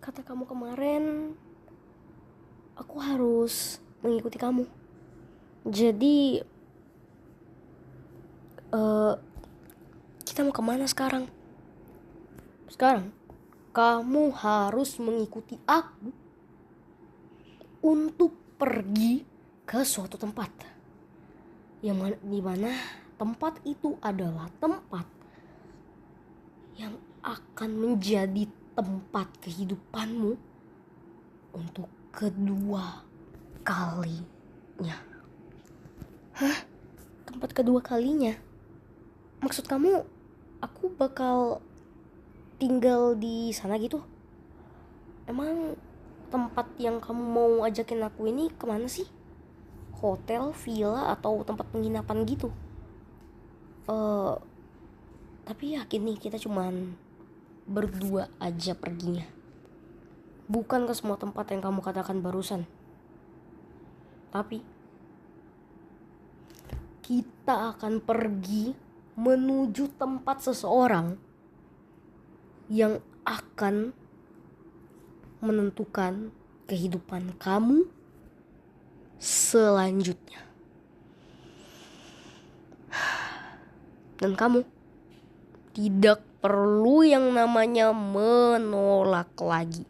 kata kamu kemarin, aku harus mengikuti kamu. Jadi kita mau kemana sekarang? Sekarang kamu harus mengikuti aku untuk pergi ke suatu tempat yang dimana tempat itu adalah tempat yang akan menjadi tempat kehidupanmu untuk kedua kalinya. Hah? Tempat kedua kalinya? Maksud kamu aku bakal tinggal di sana gitu? Emang tempat yang kamu mau ajakin aku ini kemana sih? Hotel, villa, atau tempat penginapan gitu? Tapi yakin nih kita cuman berdua aja perginya. Bukan ke semua tempat yang kamu katakan barusan. Tapi kita akan pergi menuju tempat seseorang yang akan menentukan kehidupan kamu selanjutnya. Dan kamu tidak perlu yang namanya menolak lagi.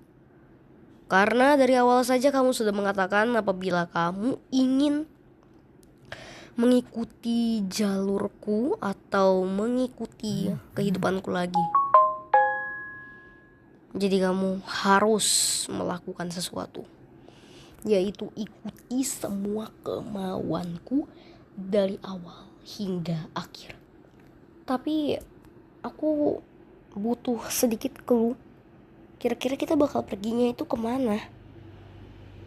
Karena dari awal saja kamu sudah mengatakan apabila kamu ingin mengikuti jalurku atau mengikuti kehidupanku lagi. Jadi kamu harus melakukan sesuatu, yaitu ikuti semua kemauanku dari awal hingga akhir. Tapi aku butuh sedikit clue. Kira-kira kita bakal perginya itu kemana?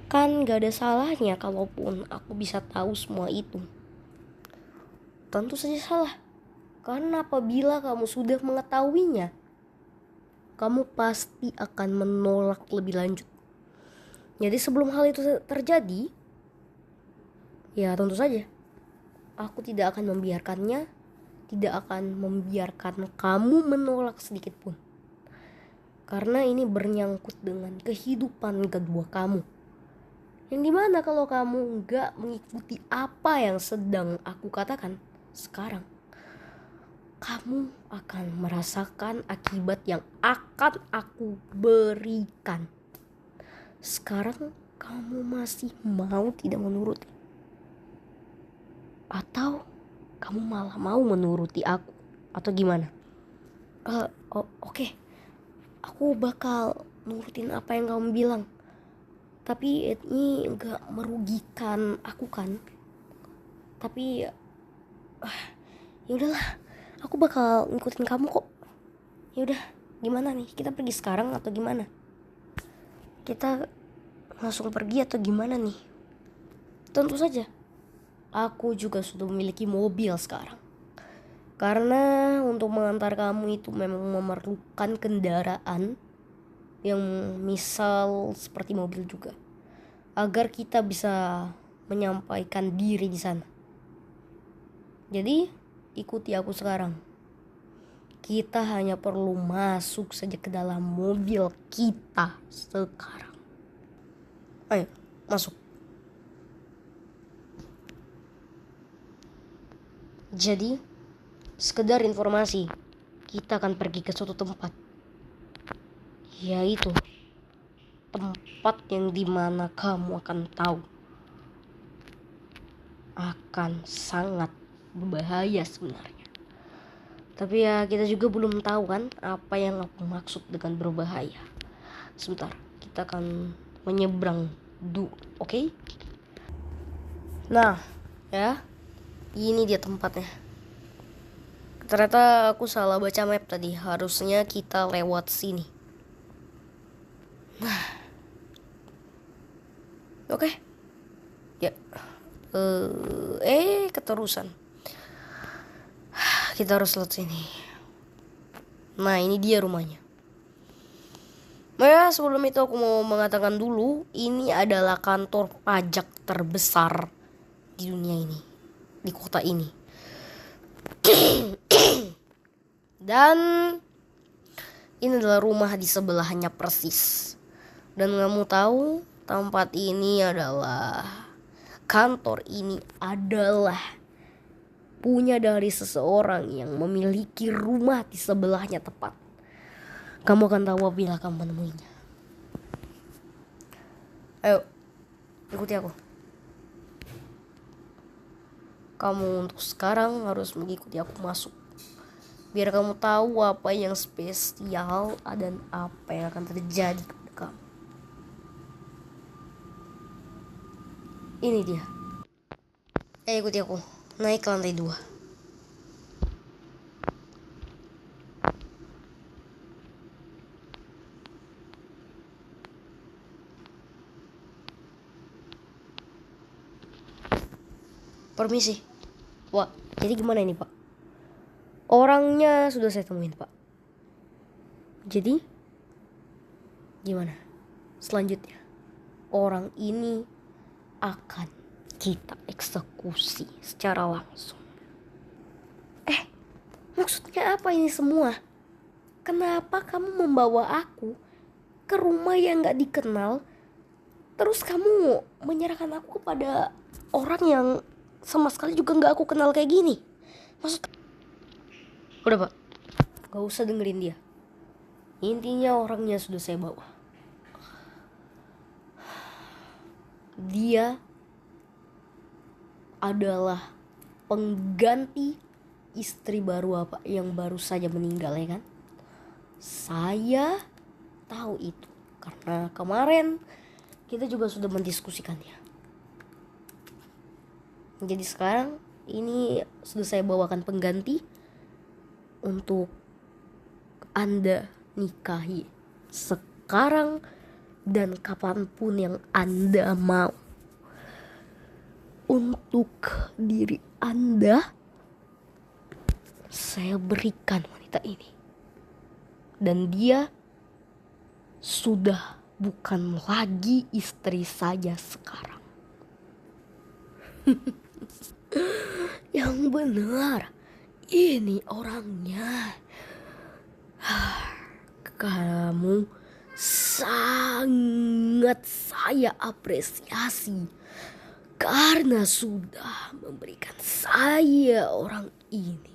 Kan gak ada salahnya kalaupun aku bisa tahu semua itu. Tentu saja salah. Karena apabila kamu sudah mengetahuinya, kamu pasti akan menolak lebih lanjut. Jadi sebelum hal itu terjadi, ya tentu saja aku tidak akan membiarkannya, tidak akan membiarkan kamu menolak sedikit pun. Karena ini bernyangkut dengan kehidupan kedua kamu. Yang dimana kalau kamu gak mengikuti apa yang sedang aku katakan sekarang, kamu akan merasakan akibat yang akan aku berikan. Sekarang kamu masih mau tidak menuruti? Atau kamu malah mau menuruti aku? Atau gimana? Oke. Aku bakal nurutin apa yang kamu bilang. Tapi ini gak merugikan aku kan. Tapi ya udahlah, aku bakal ngikutin kamu kok. Ya udah, gimana nih? Kita pergi sekarang atau gimana? Kita langsung pergi atau gimana nih? Tentu saja aku juga sudah memiliki mobil sekarang. Karena untuk mengantar kamu itu memang memerlukan kendaraan yang misal seperti mobil juga, agar kita bisa menyampaikan diri di sana. Jadi ikuti aku sekarang. Kita hanya perlu masuk saja ke dalam mobil kita sekarang. Ayo masuk. Jadi sekedar informasi, kita akan pergi ke suatu tempat, yaitu tempat yang dimana kamu akan tahu akan sangat berbahaya sebenarnya. Tapi ya kita juga belum tahu kan apa yang aku maksud dengan berbahaya. Sebentar, kita akan menyeberang dulu, oke? Nah, ya, ini dia tempatnya. Ternyata aku salah baca map tadi. Harusnya kita lewat sini. Nah, oke. Ya. Keterusan. Kita harus lewat sini. Nah, ini dia rumahnya. Nah ya, sebelum itu aku mau mengatakan dulu, ini adalah kantor pajak terbesar di dunia ini, di kota ini. Dan ini adalah rumah di sebelahnya persis. Dan kamu tahu tempat ini adalah, kantor ini adalah punya dari seseorang yang memiliki rumah di sebelahnya tepat. Kamu akan tahu apabila kamu menemuinya. Ayo, ikuti aku. Kamu untuk sekarang harus mengikuti aku masuk, biar kamu tahu apa yang spesial dan apa yang akan terjadi kepada kamu. Ini dia. Ayo ikuti aku. Naik ke lantai 2. Permisi. Wah, jadi gimana ini, Pak? Orangnya sudah saya temuin, Pak. Jadi gimana selanjutnya? Orang ini akan kita eksekusi secara langsung. Maksudnya apa ini semua? Kenapa kamu membawa aku ke rumah yang gak dikenal, terus kamu menyerahkan aku kepada orang yang sama sekali juga gak aku kenal kayak gini? Maksud... Udah, Pak, gak usah dengerin dia. Intinya orangnya sudah saya bawa. Dia adalah pengganti istri baru apa yang baru saja meninggal, ya kan? Saya tahu itu karena kemarin kita juga sudah mendiskusikannya. Jadi sekarang ini sudah saya bawakan pengganti untuk Anda nikahi sekarang dan kapanpun yang Anda mau. Untuk diri Anda, saya berikan wanita ini. Dan dia sudah bukan lagi istri saya sekarang. Yang benar, ini orangnya. Kamu sangat saya apresiasi karena sudah memberikan saya orang ini.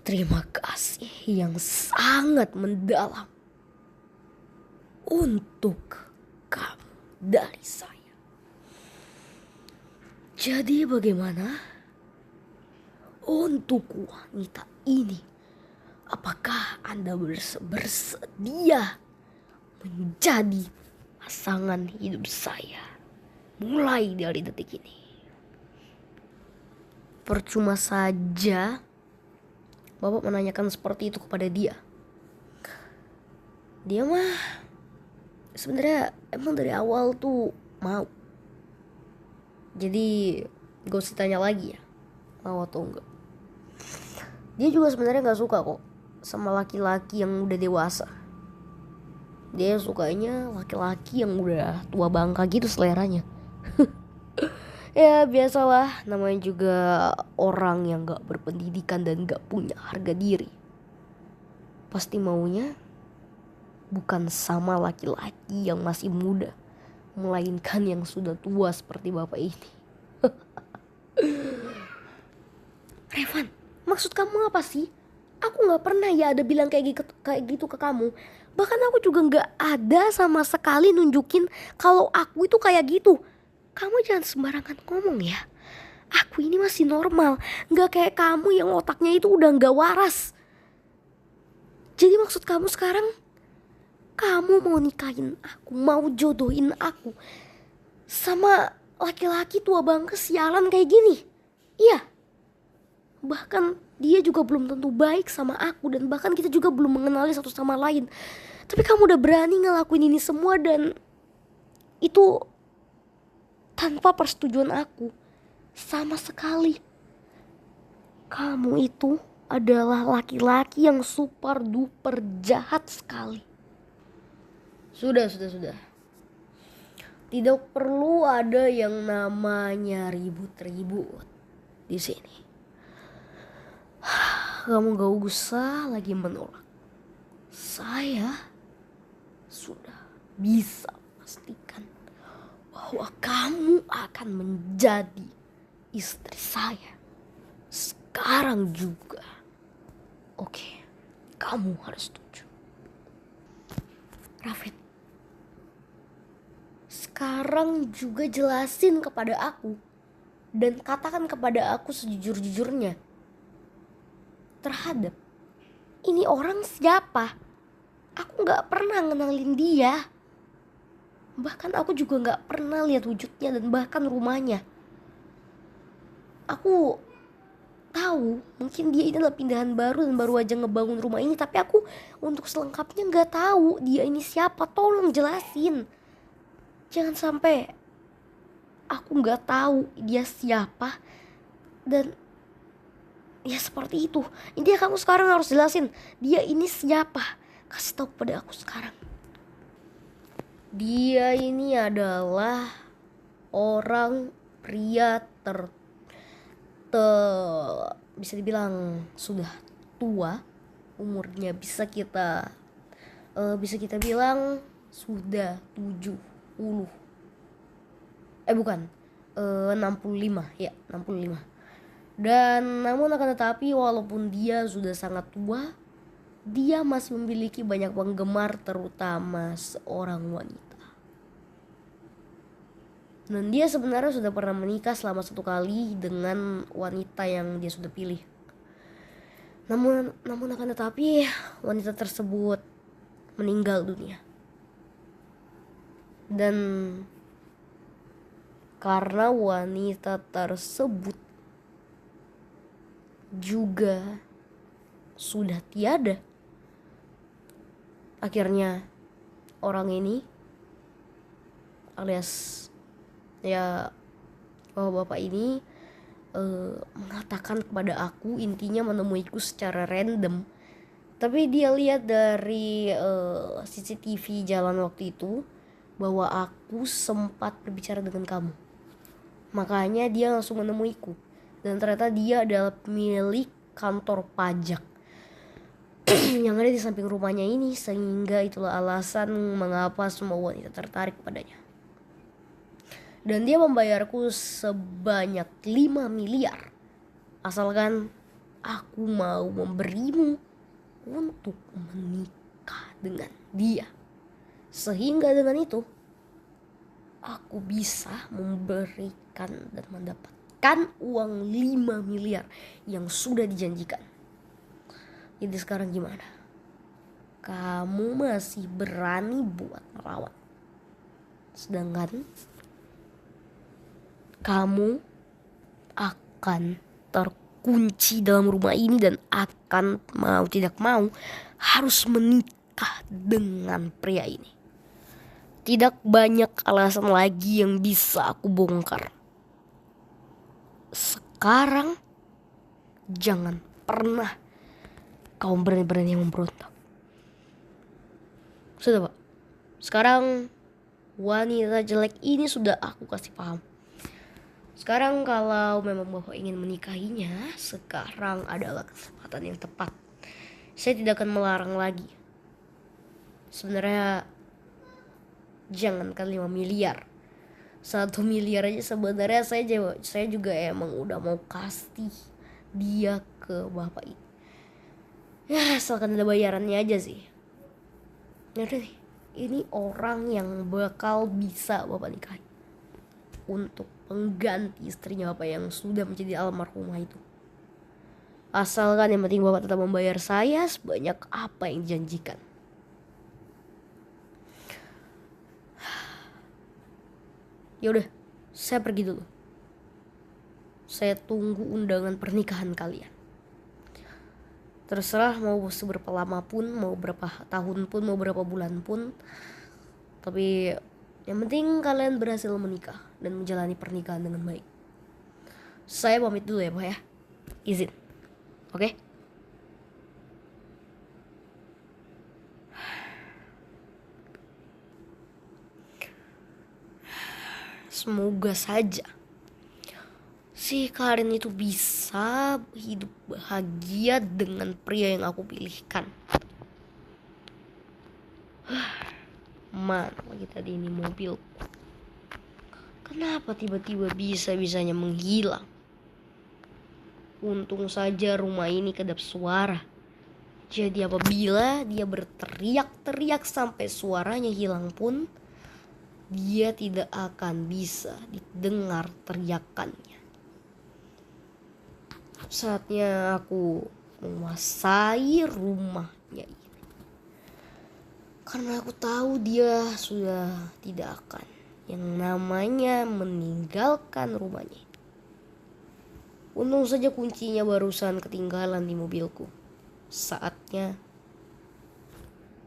Terima kasih yang sangat mendalam untuk kamu dari saya. Jadi bagaimana untuk wanita ini? Apakah Anda bersedia menjadi pasangan hidup saya mulai dari detik ini? Percuma saja Bapak menanyakan seperti itu kepada dia. Dia mah sebenarnya emang dari awal tuh mau. Jadi gak usah tanya lagi ya, mau atau enggak. Dia juga sebenarnya gak suka kok sama laki-laki yang udah dewasa. Dia sukanya laki-laki yang udah tua bangka gitu seleranya. Ya biasalah, namanya juga orang yang gak berpendidikan dan gak punya harga diri. Pasti maunya bukan sama laki-laki yang masih muda, melainkan yang sudah tua seperti bapak ini. Revan, maksud kamu apa sih? Aku gak pernah ya ada bilang kayak gitu ke kamu. Bahkan aku juga gak ada sama sekali nunjukin kalau aku itu kayak gitu. Kamu jangan sembarangan ngomong ya. Aku ini masih normal, gak kayak kamu yang otaknya itu udah gak waras. Jadi maksud kamu sekarang, kamu mau nikahin aku, mau jodohin aku sama laki-laki tua bangka sialan kayak gini? Iya. Bahkan dia juga belum tentu baik sama aku, dan bahkan kita juga belum mengenali satu sama lain. Tapi kamu udah berani ngelakuin ini semua, dan itu tanpa persetujuan aku sama sekali. Kamu itu adalah laki-laki yang super duper jahat sekali. Sudah. Tidak perlu ada yang namanya ribut-ribut di sini. Kamu gak usah lagi menolak. saya sudah bisa pastikan bahwa kamu akan menjadi istri saya sekarang juga. Oke, kamu harus setuju. Rafid, sekarang juga jelasin kepada aku dan katakan kepada aku sejujur-jujurnya terhadap ini orang siapa. Aku gak pernah ngenalin dia. Bahkan aku juga gak pernah lihat wujudnya dan bahkan rumahnya. Aku tahu mungkin dia ini adalah pindahan baru dan baru aja ngebangun rumah ini, tapi aku untuk selengkapnya gak tahu dia ini siapa. Tolong jelasin. Jangan sampai aku gak tahu dia siapa dan ya seperti itu. Intinya kamu sekarang harus jelasin dia ini siapa. Kasih tahu pada aku sekarang. Dia ini adalah orang pria bisa dibilang sudah tua. Umurnya bisa kita bilang sudah 65 ya 65. Dan namun akan tetapi walaupun dia sudah sangat tua, dia masih memiliki banyak penggemar, terutama seorang wanita. Dan dia sebenarnya sudah pernah menikah selama 1 kali dengan wanita yang dia sudah pilih. Namun akan tetapi wanita tersebut meninggal dunia. Dan karena wanita tersebut juga sudah tiada, akhirnya orang ini alias ya bapak ini mengatakan kepada aku, intinya menemuiku secara random. Tapi dia lihat dari CCTV jalan waktu itu bahwa aku sempat berbicara dengan kamu. Makanya dia langsung menemuiku. Dan ternyata dia adalah pemilik kantor pajak yang ada di samping rumahnya ini. Sehingga itulah alasan mengapa semua wanita tertarik padanya. Dan dia membayarku sebanyak 5 miliar asalkan aku mau memberimu untuk menikah dengan dia. Sehingga dengan itu aku bisa memberikan dan mendapatkan uang 5 miliar yang sudah dijanjikan. Jadi sekarang gimana? Kamu masih berani buat melawan? Sedangkan kamu akan terkunci dalam rumah ini dan akan mau tidak mau harus menikah dengan pria ini. Tidak banyak alasan lagi yang bisa aku bongkar. Sekarang jangan pernah kau berani-berani memberontak. Sudah, Pak. Sekarang wanita jelek ini sudah aku kasih paham. Sekarang kalau memang Bapak ingin menikahinya, sekarang adalah kesempatan yang tepat. Saya tidak akan melarang lagi. Sebenarnya jangankan 5 miliar, 1 miliar aja sebenarnya saya juga emang udah mau kasih dia ke Bapak ini. Ya asalkan ada bayarannya aja sih. Yaudah nih, ini orang yang bakal bisa Bapak nikahi untuk pengganti istrinya Bapak yang sudah menjadi almarhumah itu. Asalkan yang penting Bapak tetap membayar saya sebanyak apa yang dijanjikan. Yaudah, saya pergi dulu. Saya tunggu undangan pernikahan kalian. Terserah mau seberapa lama pun, mau berapa tahun pun, mau berapa bulan pun. Tapi yang penting kalian berhasil menikah dan menjalani pernikahan dengan baik. Saya pamit dulu ya Pak ya. Izin. Oke? Semoga saja si Karin itu bisa hidup bahagia dengan pria yang aku pilihkan. Mana lagi tadi ini mobil? Kenapa tiba-tiba bisa-bisanya menghilang? Untung saja rumah ini kedap suara. Jadi apabila dia berteriak-teriak sampai suaranya hilang pun, dia tidak akan bisa didengar teriakannya. Saatnya aku menguasai rumahnya ini. Karena aku tahu dia sudah tidak akan yang namanya meninggalkan rumahnya. Untung saja kuncinya barusan ketinggalan di mobilku. Saatnya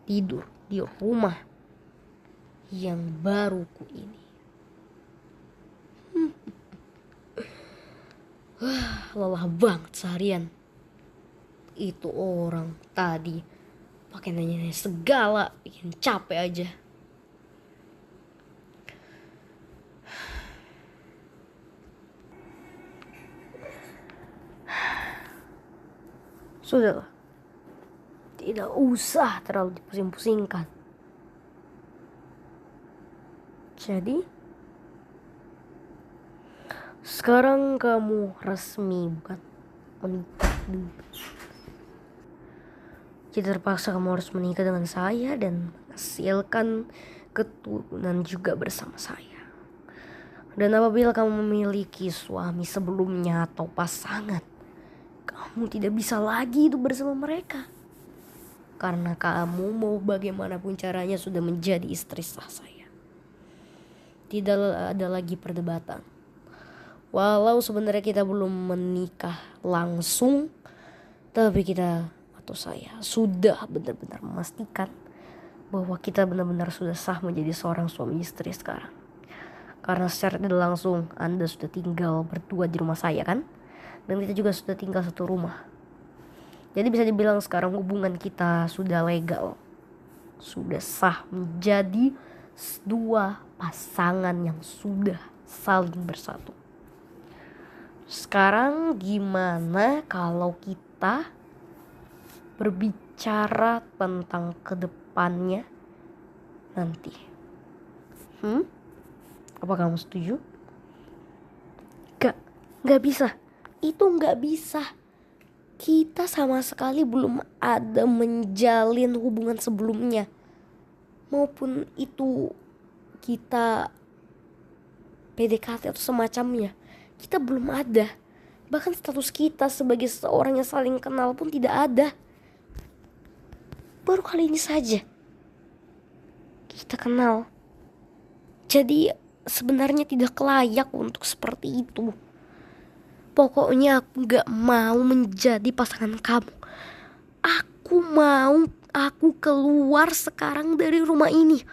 tidur di rumah yang baruku ini. Lelah banget seharian. Itu orang tadi pakai nanya segala, bikin capek aja. Sudahlah, tidak usah terlalu dipusing-pusingkan. Jadi sekarang kamu resmi bukan menikah dulu. Jadi terpaksa kamu harus menikah dengan saya dan menghasilkan keturunan juga bersama saya. Dan apabila kamu memiliki suami sebelumnya atau pasangan, kamu tidak bisa lagi hidup bersama mereka. Karena kamu mau bagaimanapun caranya sudah menjadi istri sah saya. Tidak ada lagi perdebatan. Walau sebenarnya kita belum menikah langsung, tapi kita atau saya sudah benar-benar memastikan bahwa kita benar-benar sudah sah menjadi seorang suami istri sekarang. Karena secara tidak langsung Anda sudah tinggal berdua di rumah saya kan? Dan kita juga sudah tinggal satu rumah. Jadi bisa dibilang sekarang hubungan kita sudah legal. Sudah sah menjadi dua pasangan yang sudah saling bersatu. Sekarang gimana kalau kita berbicara tentang kedepannya nanti? Apa kamu setuju? Gak bisa. Itu gak bisa. Kita sama sekali belum ada menjalin hubungan sebelumnya. Maupun itu kita PDKT atau semacamnya. Kita belum ada. Bahkan status kita sebagai seorang yang saling kenal pun tidak ada. Baru kali ini saja kita kenal. Jadi sebenarnya tidak layak untuk seperti itu. Pokoknya aku gak mau menjadi pasangan kamu. Aku keluar sekarang dari rumah ini.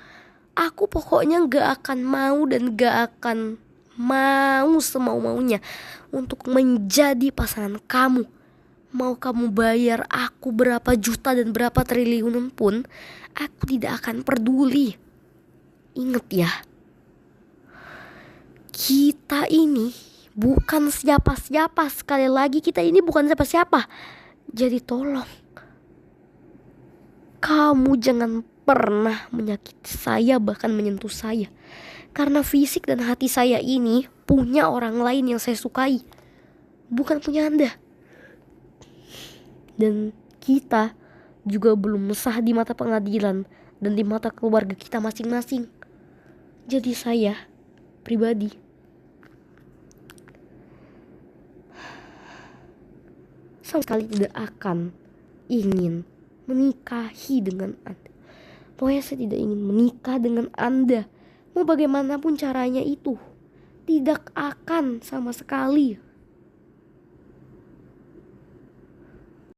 Aku pokoknya gak akan mau dan gak akan mau semau-maunya untuk menjadi pasangan kamu. Mau kamu bayar aku berapa juta dan berapa triliunan pun, aku tidak akan peduli. Ingat ya, kita ini bukan siapa-siapa. Sekali lagi, kita ini bukan siapa-siapa. Jadi tolong, kamu jangan pernah menyakiti saya, bahkan menyentuh saya. Karena fisik dan hati saya ini punya orang lain yang saya sukai, bukan punya Anda. Dan kita juga belum sah di mata pengadilan dan di mata keluarga kita masing-masing. Jadi saya pribadi sama sekali tidak akan ingin menikahi dengan Anda. Pokoknya saya tidak ingin menikah dengan Anda. Mau bagaimanapun caranya itu tidak akan sama sekali